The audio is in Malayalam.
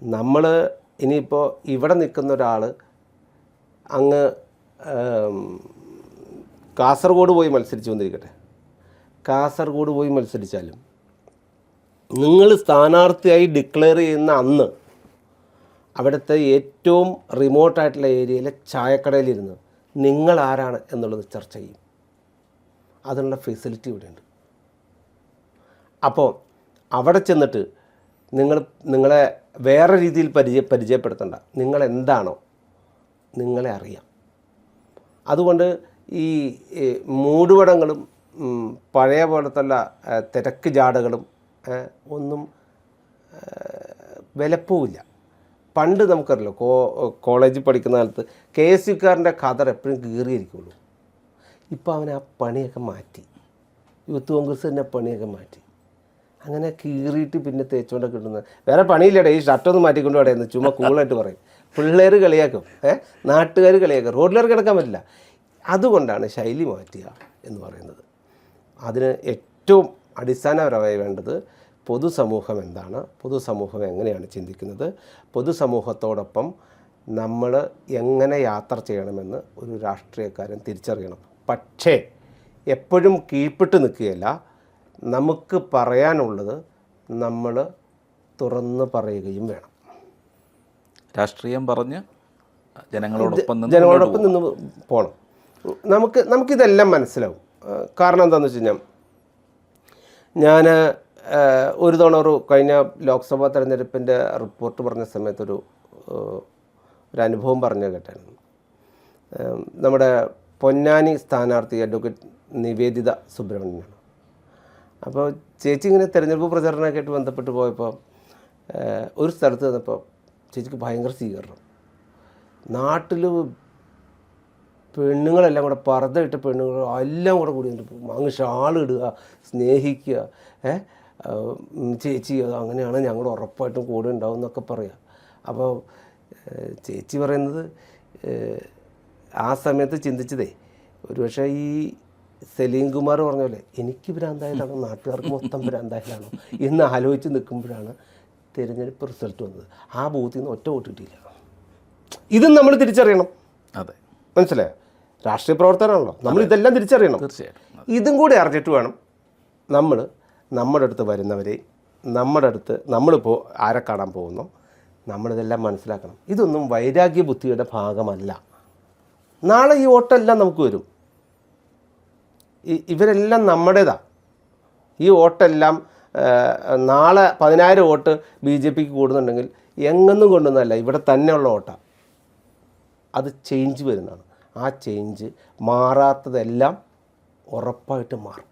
നമ്മൾ ഇനിയിപ്പോൾ ഇവിടെ നിൽക്കുന്ന ഒരാൾ അങ്ങ് കാസർഗോഡ് പോയി മത്സരിച്ചു കൊണ്ടിരിക്കട്ടെ. കാസർഗോഡ് പോയി മത്സരിച്ചാലും നിങ്ങൾ സ്ഥാനാർത്ഥിയായി ഡിക്ലെയർ ചെയ്യുന്ന അന്ന് അവിടുത്തെ ഏറ്റവും റിമോട്ടായിട്ടുള്ള ഏരിയയിലെ ചായക്കടയിലിരുന്ന് നിങ്ങൾ ആരാണ് എന്നുള്ളത് ചർച്ച ചെയ്യും. അതിനുള്ള ഫെസിലിറ്റി ഇവിടെയുണ്ട്. അപ്പോൾ അവിടെ ചെന്നിട്ട് നിങ്ങളെ വേറെ രീതിയിൽ പരിചയപ്പെടുത്തണ്ട. നിങ്ങളെന്താണോ നിങ്ങളെ അറിയാം. അതുകൊണ്ട് ഈ മൂടുപടങ്ങളും പഴയ പോലത്തുള്ള തിരക്ക് ജാടകളും ഒന്നും വിലപ്പോവില്ല. പണ്ട് നമുക്കറിയാലോ, കോളേജിൽ പഠിക്കുന്ന കാലത്ത് KSUക്കാരൻ്റെ ഖദർ എപ്പോഴും കീറിയിരിക്കുള്ളൂ. ഇപ്പോൾ അവൻ ആ പണിയൊക്കെ മാറ്റി, യൂത്ത് കോൺഗ്രസ് തന്നെ പണിയൊക്കെ മാറ്റി. അങ്ങനെ കീറിയിട്ട് പിന്നെ തേച്ചുകൊണ്ടൊക്കെ ഇടുന്നത്. വേറെ പണിയില്ലടേ, ഈ ഷർട്ടൊന്നും മാറ്റിക്കൊണ്ട് പറയുന്നത് ചുമ്മാ കൂളായിട്ട് പറയും. പിള്ളേർ കളിയാക്കും, നാട്ടുകാർ കളിയാക്കും, റോഡിലേക്ക് കിടക്കാൻ പറ്റില്ല. അതുകൊണ്ടാണ് ശൈലി മാറ്റുക എന്ന് പറയുന്നത്. അതിന് ഏറ്റവും അടിസ്ഥാനപരമായി വേണ്ടത് പൊതുസമൂഹം എന്താണ്, പൊതുസമൂഹം എങ്ങനെയാണ് ചിന്തിക്കുന്നത്, പൊതുസമൂഹത്തോടൊപ്പം നമ്മൾ എങ്ങനെ യാത്ര ചെയ്യണമെന്ന് ഒരു രാഷ്ട്രീയക്കാരൻ തിരിച്ചറിയണം. പക്ഷേ എപ്പോഴും കീഴ്പ്പെട്ട് നിൽക്കുകയല്ല. നമുക്ക് പറയാനുള്ളത് നമ്മൾ തുറന്ന് പറയുകയും വേണം. രാഷ്ട്രീയം പറഞ്ഞ് ജനങ്ങളോടൊപ്പം നിന്ന് പോകണം. നമുക്കിതെല്ലാം മനസ്സിലാവും. കാരണം എന്താണെന്ന് വെച്ച് കഴിഞ്ഞാൽ, ഞാൻ ഒരു തവണ കഴിഞ്ഞ ലോക്സഭാ തെരഞ്ഞെടുപ്പിൻ്റെ റിപ്പോർട്ട് പറഞ്ഞ സമയത്തൊരു അനുഭവം പറഞ്ഞു കേട്ടായിരുന്നു. നമ്മുടെ പൊന്നാനി സ്ഥാനാർത്ഥി അഡ്വക്കേറ്റ് നിവേദിത സുബ്രഹ്മണ്യനാണ്. അപ്പോൾ ചേച്ചി ഇങ്ങനെ തെരഞ്ഞെടുപ്പ് പ്രചരണമൊക്കെ ആയിട്ട് ബന്ധപ്പെട്ട് പോയപ്പോൾ ഒരു സ്ഥലത്ത് നിന്നപ്പോൾ ചേച്ചിക്ക് ഭയങ്കര സ്വീകരണം. നാട്ടിൽ പെണ്ണുങ്ങളെല്ലാം കൂടെ, പർദ്ദ ഇട്ട പെണ്ണുങ്ങൾ എല്ലാം കൂടി അങ്ങ് ഷാളിടുക, സ്നേഹിക്കുക, ചേച്ചി അങ്ങനെയാണ് ഞങ്ങൾ ഉറപ്പായിട്ടും കൂടെ ഉണ്ടാവും എന്നൊക്കെ പറയുക. അപ്പോൾ ചേച്ചി പറയുന്നത് ആ സമയത്ത് ചിന്തിച്ചതേ, ഒരുപക്ഷെ ഈ സലീം കുമാർ പറഞ്ഞ പോലെ എനിക്ക് ഭ്രാന്തായാലാണോ നാട്ടുകാർക്ക് മൊത്തം ഭ്രാന്തായാലാണോ എന്ന് ആലോചിച്ച് നിൽക്കുമ്പോഴാണ് തിരഞ്ഞെടുപ്പ് റിസൾട്ട് വന്നത്. ആ ബൂത്തിൽ നിന്ന് ഒറ്റ വോട്ട് കിട്ടിയില്ല. ഇതും നമ്മൾ തിരിച്ചറിയണം. അതെ, മനസ്സിലായോ? രാഷ്ട്രീയ പ്രവർത്തനമാണല്ലോ, നമ്മൾ ഇതെല്ലാം തിരിച്ചറിയണം. തീർച്ചയായിട്ടും ഇതും കൂടി അറിഞ്ഞിട്ട് വേണം നമ്മൾ നമ്മുടെ അടുത്ത് വരുന്നവരെ, നമ്മുടെ അടുത്ത് നമ്മളിപ്പോൾ ആരെ കാണാൻ പോകുന്നോ നമ്മളിതെല്ലാം മനസ്സിലാക്കണം. ഇതൊന്നും വൈരാഗ്യ ബുദ്ധിയുടെ ഭാഗമല്ല. നാളെ ഈ വോട്ടെല്ലാം നമുക്ക് വരും. ഇവരെല്ലാം നമ്മുടേതാണ്. ഈ വോട്ടെല്ലാം നാളെ 10,000 വോട്ട് BJPക്ക് കൂടുന്നുണ്ടെങ്കിൽ എങ്ങൊന്നും കൊണ്ടുവന്നല്ല, ഇവിടെ തന്നെയുള്ള വോട്ടാണ്. അത് ചേഞ്ച് വരുന്നതാണ്. ആ ചേഞ്ച് മാറാത്തതെല്ലാം ഉറപ്പായിട്ട് മാറും.